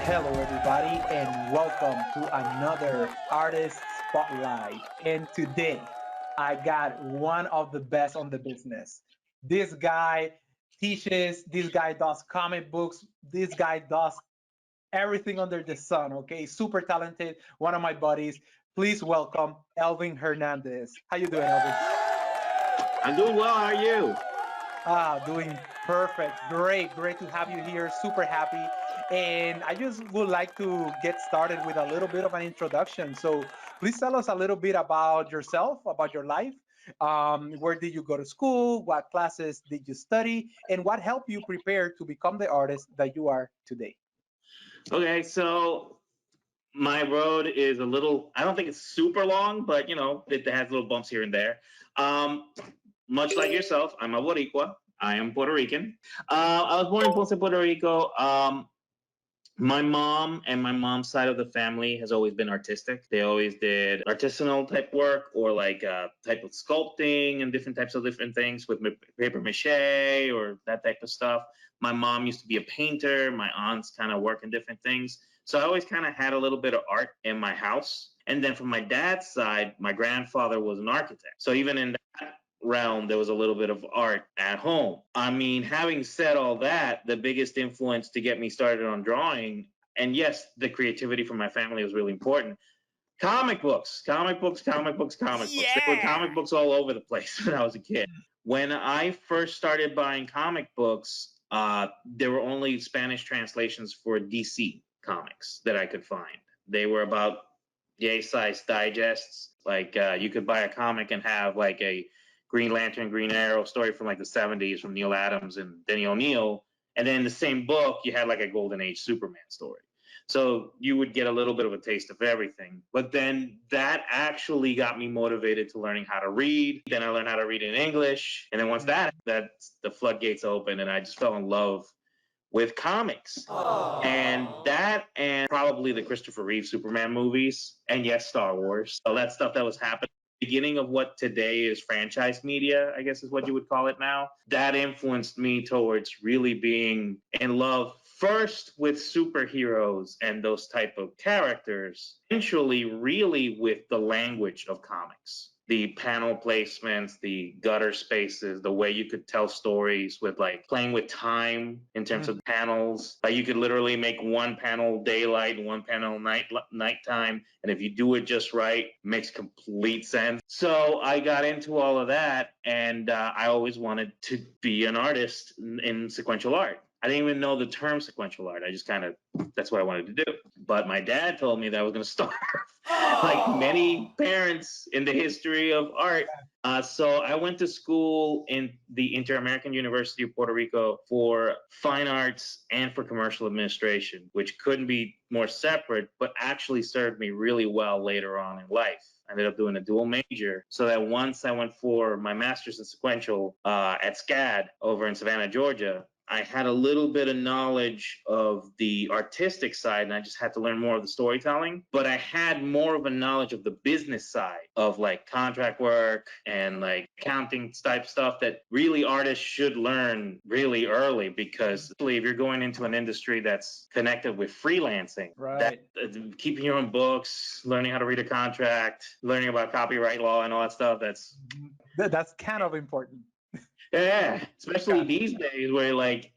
Hello, everybody, and welcome to another Artist Spotlight. And today, I got one of the best on the business. This guy teaches, this guy does comic books, this guy does everything under the sun, okay? Super talented, one of my buddies. Please welcome Elvin Hernandez. How you doing, Elvin? I'm doing well. How are you? Doing perfect. Great, great to have you here. Super happy. And I just would like to get started with a little bit of an introduction. So please tell us a little bit about yourself, about your life. Where did you go to school? What classes did you study? And what helped you prepare to become the artist that you are today? Okay, so my road is a little, I don't think it's super long, but it has little bumps here and there. Um, Much like yourself, I'm a Boricua. I am Puerto Rican. I was born in Ponce, Puerto Rico. My mom and my mom's side of the family has always been artistic. They always did artisanal type work or like type of sculpting and different types of different things with paper mache or that type of stuff. My mom used to be a painter. My aunts kind of work in different things. So I always kind of had a little bit of art in my house. And then from my dad's side, my grandfather was an architect. So even in that realm, there was a little bit of art at home. I mean, having said all that, the biggest influence to get me started on drawing, and yes, the creativity from my family was really important. Comic books, comic books, comic books, comic books. There were Yeah. comic books all over the place when I was a kid. When I first started buying comic books, there were only Spanish translations for DC comics that I could find. They were about yay size digests. Like you could buy a comic and have like a Green Lantern, Green Arrow story from like the 70s from Neil Adams and Denny O'Neil. And then in the same book, you had like a Golden Age Superman story. So you would get a little bit of a taste of everything. But then that actually got me motivated to learning how to read. Then I learned how to read in English. And then once that the floodgates opened and I just fell in love with comics. And that and probably the Christopher Reeve Superman movies. And yes, Star Wars. All that stuff that was happening beginning of what today is franchise media, I guess is what you would call it now, that influenced me towards really being in love first with superheroes and those type of characters, eventually really with the language of comics. The panel placements, the gutter spaces, the way you could tell stories with like playing with time in terms of panels. Like you could literally make one panel daylight and one panel nighttime. And if you do it just right, it makes complete sense. So I got into all of that, and I always wanted to be an artist in sequential art. I didn't even know the term sequential art. I just kind of, that's what I wanted to do. But my dad told me that I was going to start like many parents in the history of art. So I went to school in the Inter-American University of Puerto Rico for fine arts and for commercial administration, which couldn't be more separate, but actually served me really well later on in life. I ended up doing a dual major so that once I went for my master's in sequential at SCAD over in Savannah, Georgia, I had a little bit of knowledge of the artistic side and I just had to learn more of the storytelling, but I had more of a knowledge of the business side of like contract work and like accounting type stuff that really artists should learn really early, because if you're going into an industry that's connected with freelancing, that Right. keeping your own books, learning how to read a contract, learning about copyright law and all that stuff, that's That's kind of important. yeah, especially Kind of. these days where like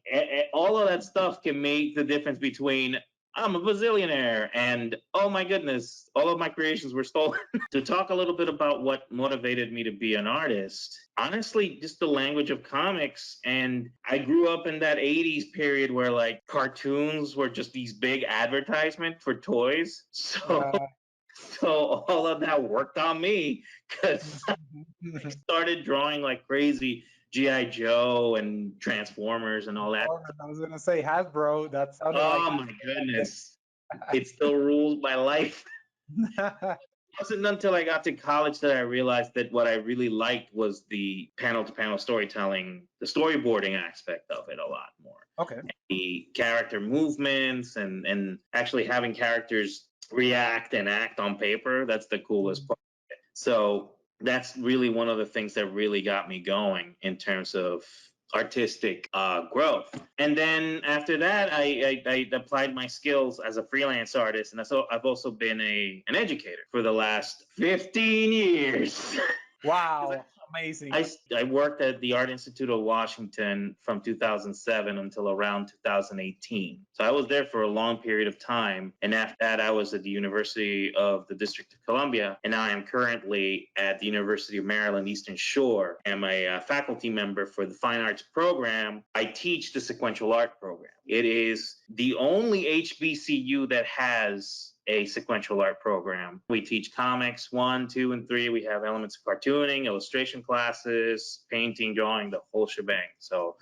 all of that stuff can make the difference between I'm a bazillionaire and oh my goodness, all of my creations were stolen. To talk a little bit about what motivated me to be an artist, honestly, just the language of comics. And I grew up in that 80s period where like cartoons were just these big advertisement for toys. So Right. so all of that worked on me because started drawing like crazy GI Joe and Transformers and all that. I was gonna say Hasbro. That sounded like Oh my goodness. It still rules my life. Hasbro. It wasn't until I got to college that I realized that what I really liked was the panel to panel storytelling, the storyboarding aspect of it a lot more. Okay. The character movements and actually having characters react and act on paper, that's the coolest part. So that's really one of the things that really got me going in terms of artistic growth. And then after that, I applied my skills as a freelance artist, and so I've also been an educator for the last 15 years. Wow, amazing. I worked at the Art Institute of Washington from 2007 until around 2018. So I was there for a long period of time. And after that, I was at the University of the District of Columbia. And now I am currently at the University of Maryland Eastern Shore. I'm a faculty member for the Fine Arts program. I teach the sequential art program. It is the only HBCU that has a sequential art program. We teach comics 1, 2, and 3. We have elements of cartooning, illustration classes, painting, drawing, the whole shebang. So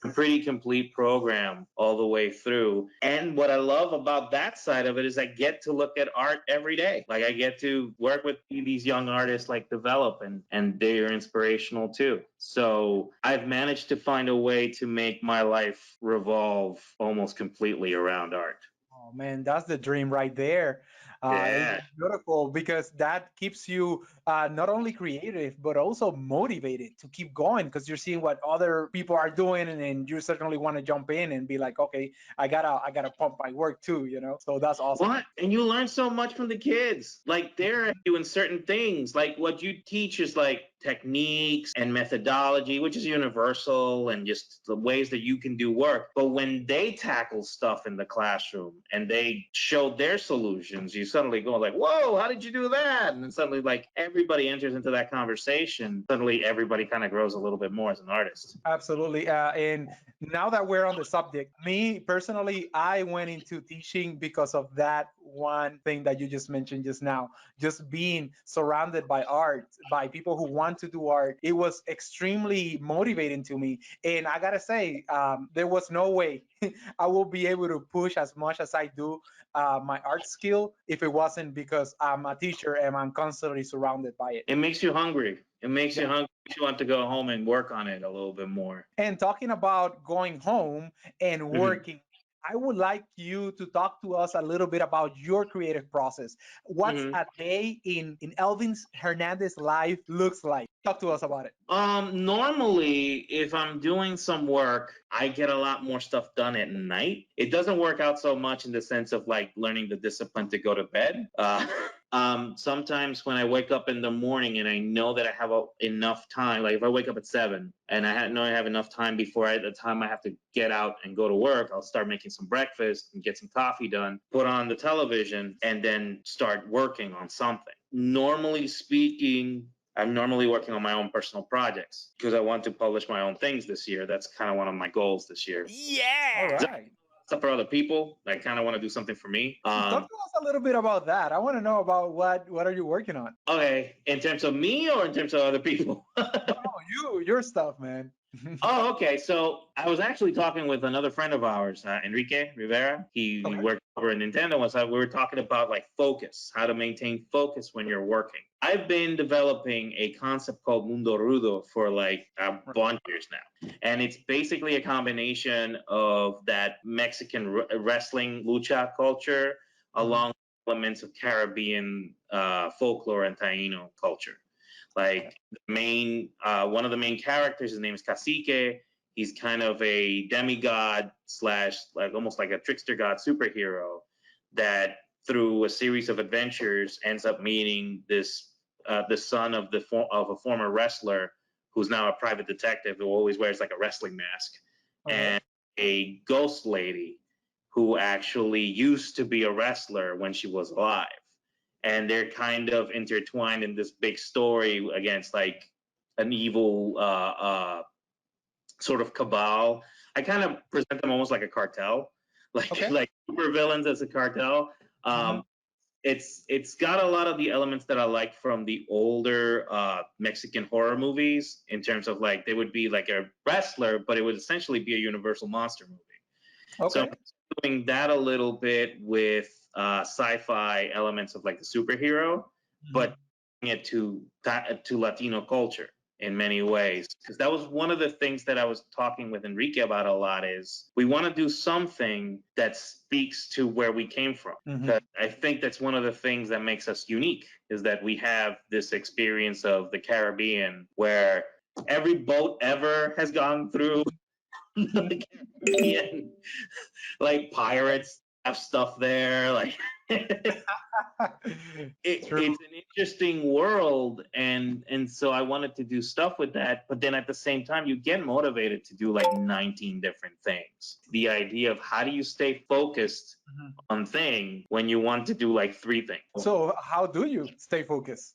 a pretty complete program all the way through. And what I love about that side of it is I get to look at art every day. Like I get to work with these young artists like develop, and they're inspirational too. So I've managed to find a way to make my life revolve almost completely around art. Oh man, that's the dream right there. Yeah. It's beautiful because that keeps you not only creative but also motivated to keep going because you're seeing what other people are doing, and then you certainly want to jump in and be like, okay, I gotta pump my work too, you know. So that's awesome. What? And you learn so much from the kids. Like they're doing certain things. Like what you teach is like techniques and methodology, which is universal, and just the ways that you can do work. But when they tackle stuff in the classroom and they show their solutions, you suddenly go like, whoa, how did you do that? And then suddenly like everybody enters into that conversation. Suddenly everybody kind of grows a little bit more as an artist. Absolutely. And now that we're on the subject, me personally, I went into teaching because of that one thing that you just mentioned just now. Just being surrounded by art, by people who want to do art, it was extremely motivating to me. And I gotta say, there was no way I will be able to push as much as I do my art skill if it wasn't because I'm a teacher and I'm constantly surrounded by it. It makes you hungry. It makes you Yeah. hungry. You want to go home and work on it a little bit more. And talking about going home and Mhm. working, I would like you to talk to us a little bit about your creative process. What's Mhm. a day in Elvin's Hernandez life looks like? Talk to us about it. Normally, if I'm doing some work, I get a lot more stuff done at night. It doesn't work out so much in the sense of like learning the discipline to go to bed. Sometimes when I wake up in the morning and I know that I have enough time, like if I wake up at 7 and know I have enough time before the time I have to get out and go to work, I'll start making some breakfast and get some coffee done, put on the television, and then start working on something. Normally speaking, I'm normally working on my own personal projects because I want to publish my own things this year. That's kind of one of my goals this year. All Yeah. right. Stuff for other people. I kind of want to do something for me. Talk to us a little bit about that. I want to know about what are you working on? Okay, in terms of me or in terms of other people? Oh, your stuff, man. Oh, okay. So I was actually talking with another friend of ours, Enrique Rivera. He Okay. worked over at Nintendo, and so we were talking about like focus, how to maintain focus when you're working. I've been developing a concept called Mundo Rudo for like a bunch of years now, and it's basically a combination of that Mexican wrestling lucha culture along with elements of Caribbean folklore and Taino culture. Like one of the main characters, his name is Cacique. He's kind of a demigod slash like almost like a trickster god superhero that through a series of adventures ends up meeting the son of a former wrestler who's now a private detective who always wears like a wrestling mask, and a ghost lady who actually used to be a wrestler when she was alive, and they're kind of intertwined in this big story against like an evil sort of cabal. I kind of present them almost like a cartel, like Okay. like super villains as a cartel. It's got a lot of the elements that I like from the older Mexican horror movies in terms of like they would be like a wrestler, but it would essentially be a Universal monster movie. So Okay. I'm doing that a little bit with sci-fi elements of like the superhero, but bringing it to Latino culture in many ways. Because that was one of the things that I was talking with Enrique about a lot is we want to do something that speaks to where we came from. Because I think that's one of the things that makes us unique is that we have this experience of the Caribbean where Every boat ever has gone through the Caribbean. Like pirates have stuff there. Like True. it's an interesting world, and so I wanted to do stuff with that. But then at the same time, you get motivated to do like 19 different things. The idea of how do you stay focused Mhm. on thing when you want to do like three things. So how do you stay focused?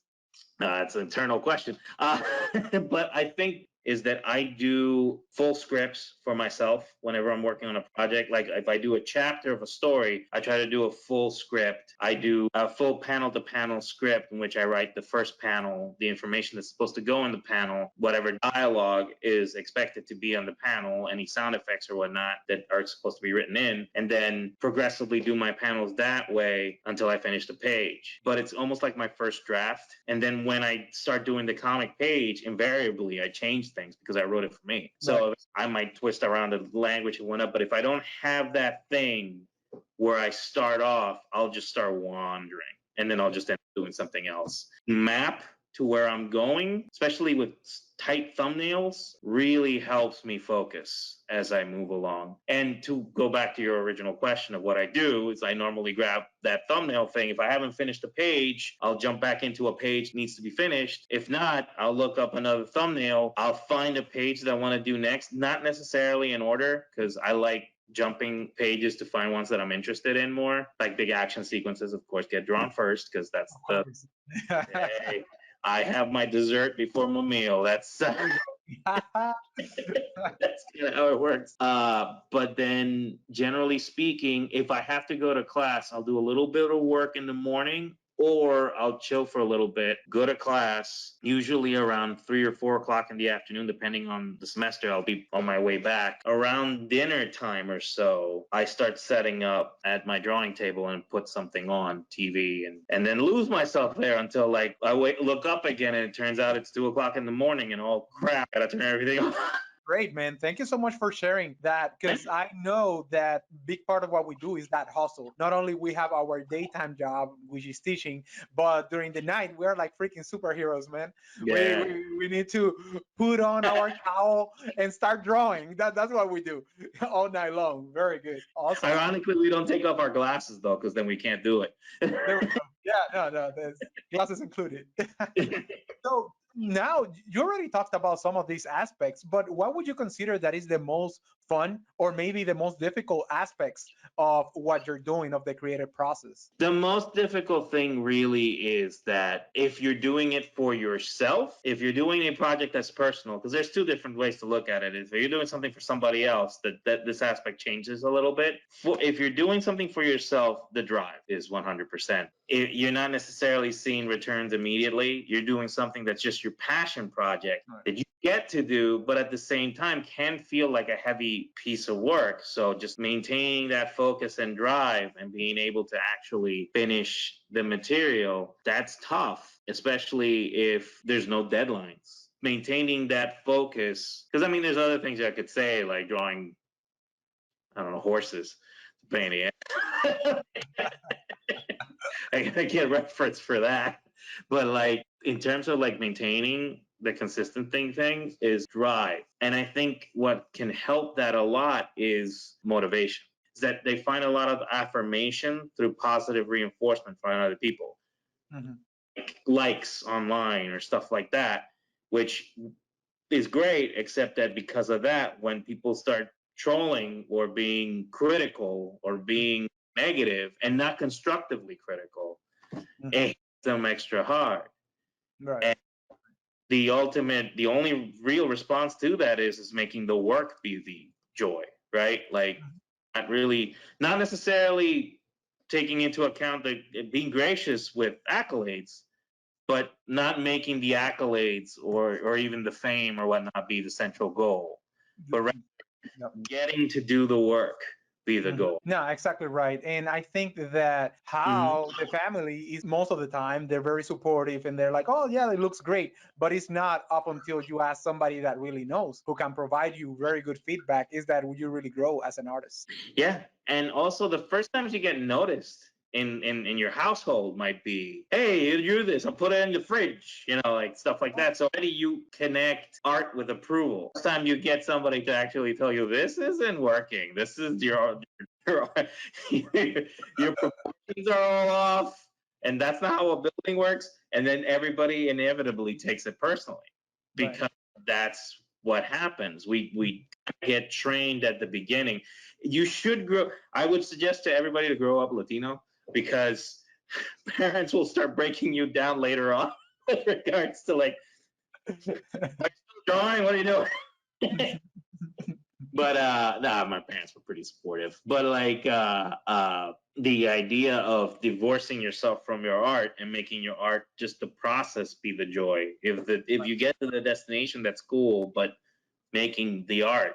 It's an eternal question. But I think is that I do full scripts for myself whenever I'm working on a project. Like if I do a chapter of a story, I try to do a full script. I do a full panel to panel script in which I write the first panel, the information that's supposed to go in the panel, whatever dialogue is expected to be on the panel, any sound effects or whatnot that are supposed to be written in, and then progressively do my panels that way until I finish the page. But it's almost like my first draft. And then when I start doing the comic page, invariably I change things because I wrote it for me. So Right. I might twist around the language and whatnot, but if I don't have that thing where I start off, I'll just start wandering and then I'll just end up doing something else. Map to where I'm going, especially with tight thumbnails, really helps me focus as I move along. And to go back to your original question of what I do is I normally grab that thumbnail thing. If I haven't finished a page, I'll jump back into a page that needs to be finished. If not, I'll look up another thumbnail. I'll find a page that I want to do next, not necessarily in order, because I like jumping pages to find ones that I'm interested in more. Like big action sequences, of course, get drawn first because that's the 100%. hey, I have my dessert before my meal. That's that's kind of how it works. But then, generally speaking, if I have to go to class, I'll do a little bit of work in the morning, or I'll chill for a little bit, go to class, usually around 3 or 4 o'clock in the afternoon, depending on the semester. I'll be on my way back. Around dinner time or so, I start setting up at my drawing table and put something on TV and then lose myself there until like look up again and it turns out it's 2 o'clock in the morning and oh crap, gotta turn everything off. Great, man. Thank you so much for sharing that because I know that big part of what we do is that hustle. Not only we have our daytime job, which is teaching, but during the night we're like freaking superheroes, man. We Yeah. we, we need to put on our cowl and start drawing. That's what we do all night long. Very good. Awesome. Ironically, we don't take off our glasses though, because then we can't do There we it. go. Yeah, no, there's glasses included. So now you already talked about some of these aspects, but what would you consider that is the most fun or maybe the most difficult aspects of what you're doing of the creative process? The most difficult thing really is that if you're doing it for yourself, if you're doing a project that's personal, because there's two different ways to look at it. If you're doing something for somebody else, that this aspect changes a little bit. If you're doing something for yourself, the drive is 100%. You're not necessarily seeing returns immediately. You're doing something that's just your passion project Right. that you get to do, but at the same time can feel like a heavy piece of work. So just maintaining that focus and drive and being able to actually finish the material, that's tough, especially if there's no deadlines. Maintaining that focus, because I mean, there's other things I could say, like drawing, I don't know, horses. Pain in the ass. I get reference for that. But like in terms of like maintaining the consistent thing is drive. And I think what can help that a lot is motivation. Is that they find a lot of affirmation through positive reinforcement from other people. Mhm. Like likes online or stuff like that, which is great, except that because of that, when people start trolling or being critical or being negative and not constructively critical, it Mhm. hits them extra hard. Right. And the only real response to that is making the work be the joy, right? Like Mhm. not necessarily taking into account that being gracious with accolades, but not making the accolades or even the fame or whatnot be the central goal, but rather Yep. getting to do the work be the Mhm. goal. No, exactly right. And I think that Mhm. how the family is most of the time, they're very supportive and they're like, oh, yeah, it looks great. But it's not up until you ask somebody that really knows who can provide you very good feedback is that you really grow as an artist. Yeah, and also the first times you get noticed in your household might be, hey, you do this, I'll put it in the fridge, like stuff like that. So already you connect art with approval. Next time you get somebody to actually tell you this isn't working, this is your your proportions are all off, and that's not how a building works. And then everybody inevitably takes it personally because that's what happens. We get trained at the beginning. You should grow. I would suggest to everybody to grow up Latino because parents will start breaking you down later on with regards to like, are you still drawing? What are you doing? But my parents were pretty supportive. But like the idea of divorcing yourself from your art and making your art just the process be the joy. If you get to the destination, that's cool. But making the art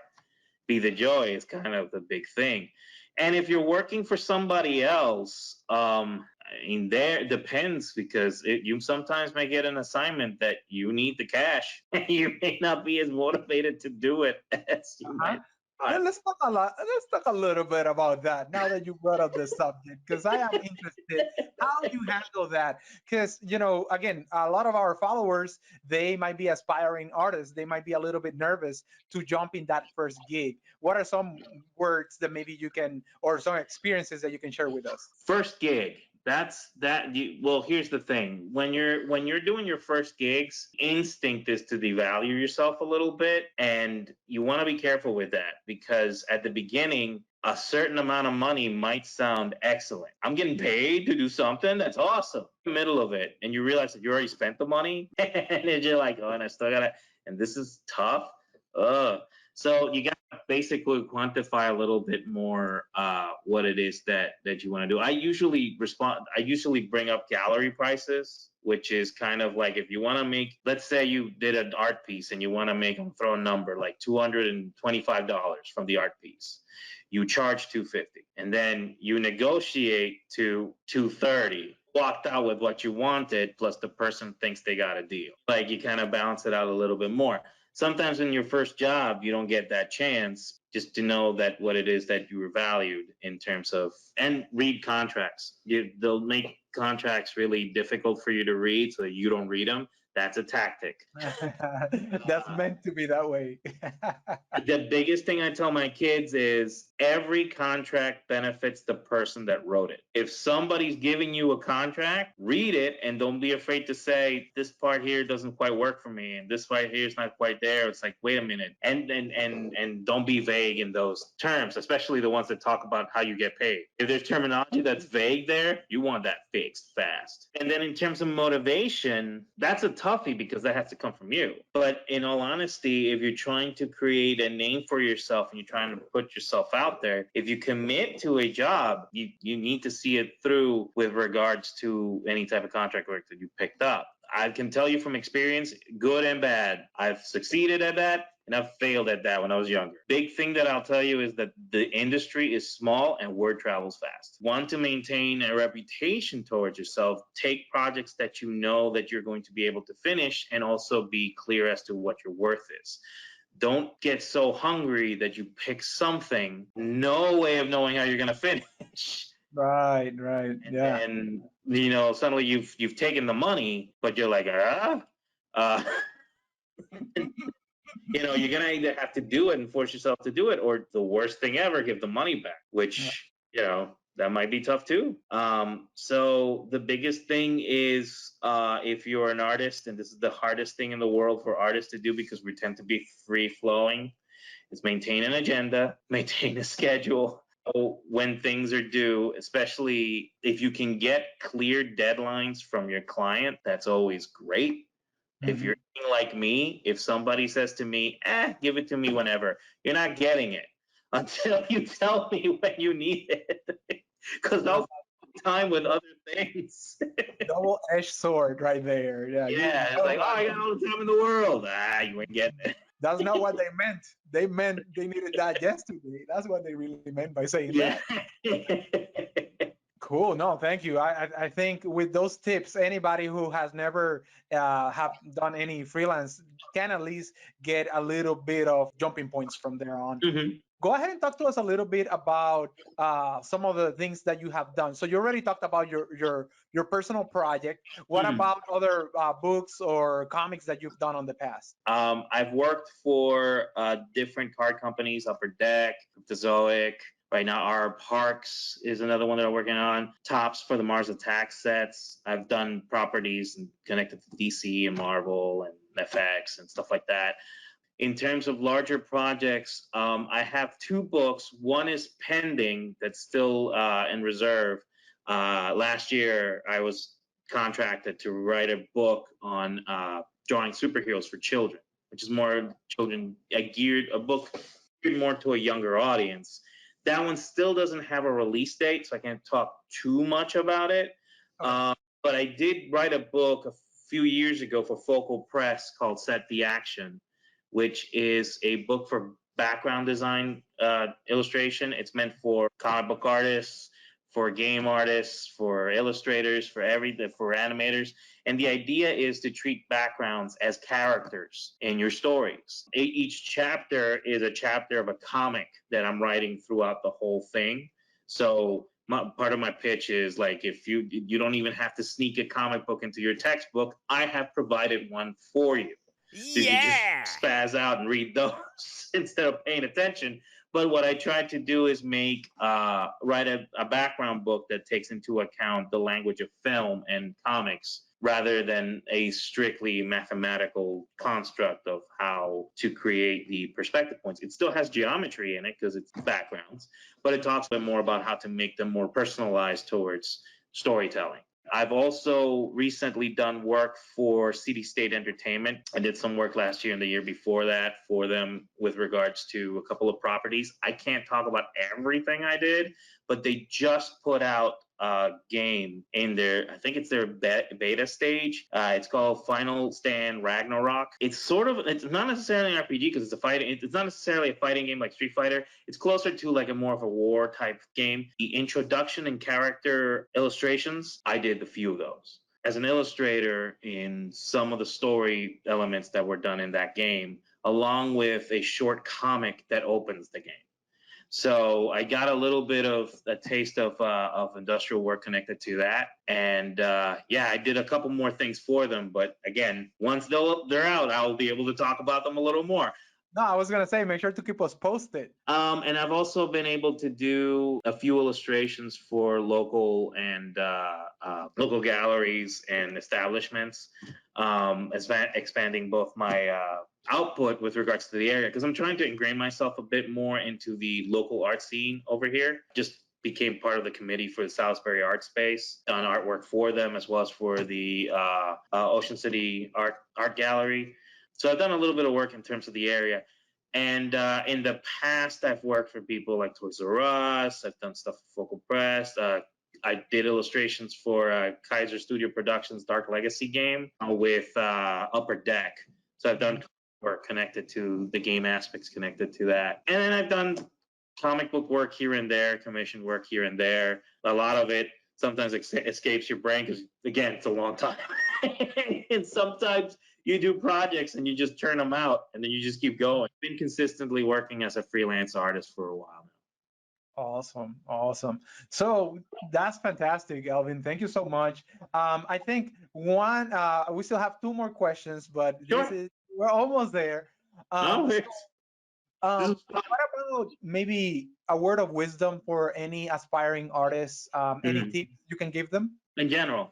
be the joy is kind of the big thing. And if you're working for somebody else, there depends because you sometimes may get an assignment that you need the cash. You may not be as motivated to do it as you might. Let's talk a little bit about that now that you brought up the subject, because I am interested how you handle that. Because again, a lot of our followers, they might be aspiring artists. They might be a little bit nervous to jump in that first gig. What are some words that maybe you can, or some experiences that you can share with us? First gig. Well, here's the thing. When you're doing your first gigs, instinct is to devalue yourself a little bit, and you want to be careful with that because at the beginning, a certain amount of money might sound excellent. I'm getting paid to do something that's awesome. In the middle of it, and you realize that you already spent the money, and you're like, oh, and I still gotta, and this is tough. So you got to basically quantify a little bit more what it is that you want to do. I usually bring up gallery prices, which is kind of like if you want to make, let's say you did an art piece and you want to make them throw a number like $225 from the art piece. You charge $250, and then you negotiate to $230. Walked out with what you wanted, plus the person thinks they got a deal. Like you kind of balance it out a little bit more. Sometimes in your first job, you don't get that chance just to know that what it is that you were valued in terms of, and read contracts. They'll make contracts really difficult for you to read so that you don't read them. That's a tactic. That's meant to be that way. The biggest thing I tell my kids is every contract benefits the person that wrote it. If somebody's giving you a contract, read it and don't be afraid to say, this part here doesn't quite work for me and this part here is not quite there. It's like, wait a minute. And don't be vague in those terms, especially the ones that talk about how you get paid. If there's terminology that's vague there, you want that fixed fast. And then in terms of motivation, that's a toughie because that has to come from you. But in all honesty, if you're trying to create a name for yourself and you're trying to put yourself out there, if you commit to a job, you need to see it through with regards to any type of contract work that you picked up. I can tell you from experience, good and bad. I've succeeded at that and I've failed at that when I was younger. Big thing that I'll tell you is that the industry is small and word travels fast. Want to maintain a reputation towards yourself, take projects that you know that you're going to be able to finish and also be clear as to what your worth is. Don't get so hungry that you pick something, no way of knowing how you're going to finish. Right. Yeah. And suddenly you've taken the money, but you're like, you're gonna either have to do it and force yourself to do it, or the worst thing ever, give the money back, which that might be tough too. So the biggest thing is if you're an artist, and this is the hardest thing in the world for artists to do because we tend to be free flowing, is maintain an agenda, maintain a schedule. So when things are due, especially if you can get clear deadlines from your client, that's always great. Mm-hmm. If you're like me, if somebody says to me, give it to me whenever, you're not getting it until you tell me when you need it. Because I'll spend time with other things. Double-edged sword right there. Yeah, it's like, I got all the time in the world. You ain't getting it. That's not what they meant. They meant they needed that yesterday. That's what they really meant by saying that. Cool. No, thank you. I think with those tips, anybody who has never have done any freelance can at least get a little bit of jumping points from there on. Mm-hmm. Go ahead and talk to us a little bit about some of the things that you have done. So you already talked about your personal project. What Mhm. about other books or comics that you've done on the past? I've worked for different card companies, Upper Deck, Cryptozoic. Right now, our Parks is another one that I'm working on. Tops for the Mars Attack sets. I've done properties and connected to DC and Marvel and FX and stuff like that. In terms of larger projects, I have two books. One is pending, that's still in reserve. Last year, I was contracted to write a book on drawing superheroes for children, which is more children a book geared more to a younger audience. That one still doesn't have a release date, so I can't talk too much about it. Okay. But I did write a book a few years ago for Focal Press called Set the Action, which is a book for background design illustration. It's meant for comic book artists, for game artists, for illustrators, for everything, for animators. And the idea is to treat backgrounds as characters in your stories. Each chapter is a chapter of a comic that I'm writing throughout the whole thing. So part of my pitch is like, if you don't even have to sneak a comic book into your textbook, I have provided one for you. So you can just Yeah. spaz out and read those instead of paying attention. But what I tried to do is write a background book that takes into account the language of film and comics rather than a strictly mathematical construct of how to create the perspective points. It still has geometry in it because it's backgrounds, but it talks a bit more about how to make them more personalized towards storytelling. I've also recently done work for City State Entertainment. I did some work last year and the year before that for them with regards to a couple of properties. I can't talk about everything I did, but they just put out a game in I think it's their beta stage. It's called Final Stand Ragnarok. It's not necessarily an RPG because it's not necessarily a fighting game like Street Fighter. It's closer to like a more of a war type game. The introduction and character illustrations, I did a few of those. As an illustrator in some of the story elements that were done in that game, along with a short comic that opens the game. So I got a little bit of a taste of industrial work connected to that, and I did a couple more things for them. But again, once they're out, I'll be able to talk about them a little more. No, I was gonna say, make sure to keep us posted. And I've also been able to do a few illustrations for local galleries and establishments, expanding both my output with regards to the area, because I'm trying to ingrain myself a bit more into the local art scene over here. Just became part of the committee for the Salisbury Art Space, done artwork for them as well as for the Ocean City Art Gallery. So I've done a little bit of work in terms of the area. And in the past, I've worked for people like Toys R Us. I've done stuff for Focal Press. I did illustrations for Kaiser Studio Productions' Dark Legacy game with Upper Deck. So I've done work connected to the game aspects connected to that. And then I've done comic book work here and there, commission work here and there. A lot of it sometimes escapes your brain because, again, it's a long time. And sometimes you do projects and you just turn them out and then you just keep going. I've been consistently working as a freelance artist for a while now. Awesome. So that's fantastic, Elvin. Thank you so much. I think we still have two more questions, but Sure. we're almost there. This is What about maybe a word of wisdom for any aspiring artists? Any tips you can give them? In general,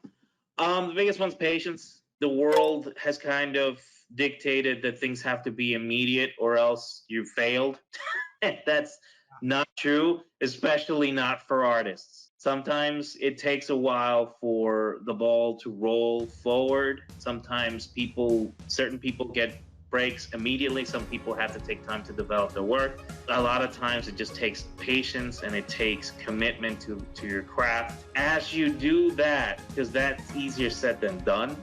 the biggest one's patience. The world has kind of dictated that things have to be immediate or else you failed. That's not true, especially not for artists. Sometimes it takes a while for the ball to roll forward. Sometimes certain people get breaks immediately. Some people have to take time to develop their work. A lot of times it just takes patience and it takes commitment to your craft. As you do that, because that's easier said than done,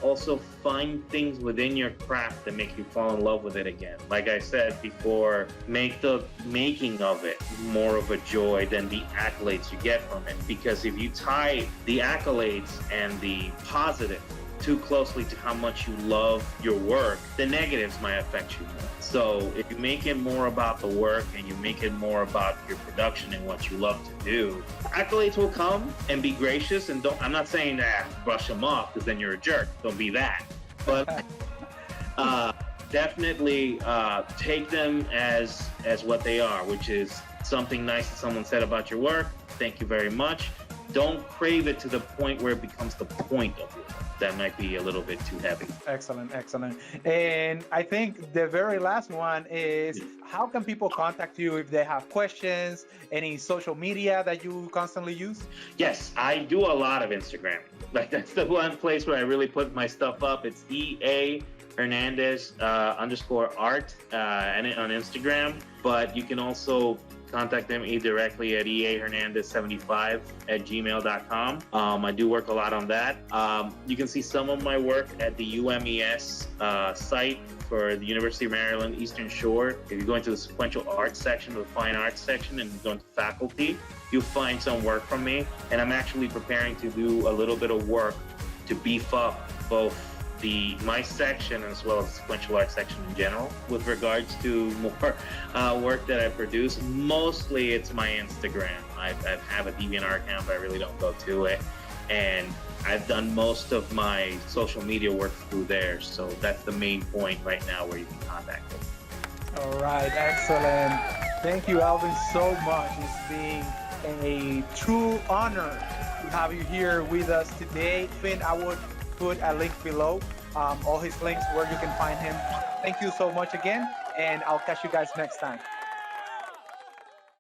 also find things within your craft that make you fall in love with it again. Like I said before, make the making of it more of a joy than the accolades you get from it. Because if you tie the accolades and the positive too closely to how much you love your work, the negatives might affect you more. So if you make it more about the work and you make it more about your production and what you love to do, accolades will come, and be gracious. And I'm not saying that brush them off, because then you're a jerk. Don't be that. But definitely take them as what they are, which is something nice that someone said about your work. Thank you very much. Don't crave it to the point where it becomes the point of your work. That might be a little bit too heavy. Excellent, excellent. And I think the very last one is, how can people contact you if they have questions? Any social media that you constantly use? Yes, I do a lot of Instagram. Like, that's the one place where I really put my stuff up. It's EA Hernandez _art and on Instagram. But you can also contact them directly at eahernandez75@gmail.com. I do work a lot on that. You can see some of my work at the UMES site for the University of Maryland Eastern Shore. If you go into the sequential arts section, or the fine arts section, and you go into faculty, you'll find some work from me. And I'm actually preparing to do a little bit of work to beef up both my section as well as the sequential art section in general. With regards to more work that I produce, mostly it's my Instagram. I have a DeviantArt account, but I really don't go to it. And I've done most of my social media work through there. So that's the main point right now where you can contact me. All right, excellent. Thank you, Elvin, so much. It's been a true honor to have you here with us today. Finn, I would put a link below, all his links where you can find him. Thank you so much again, and I'll catch you guys next time.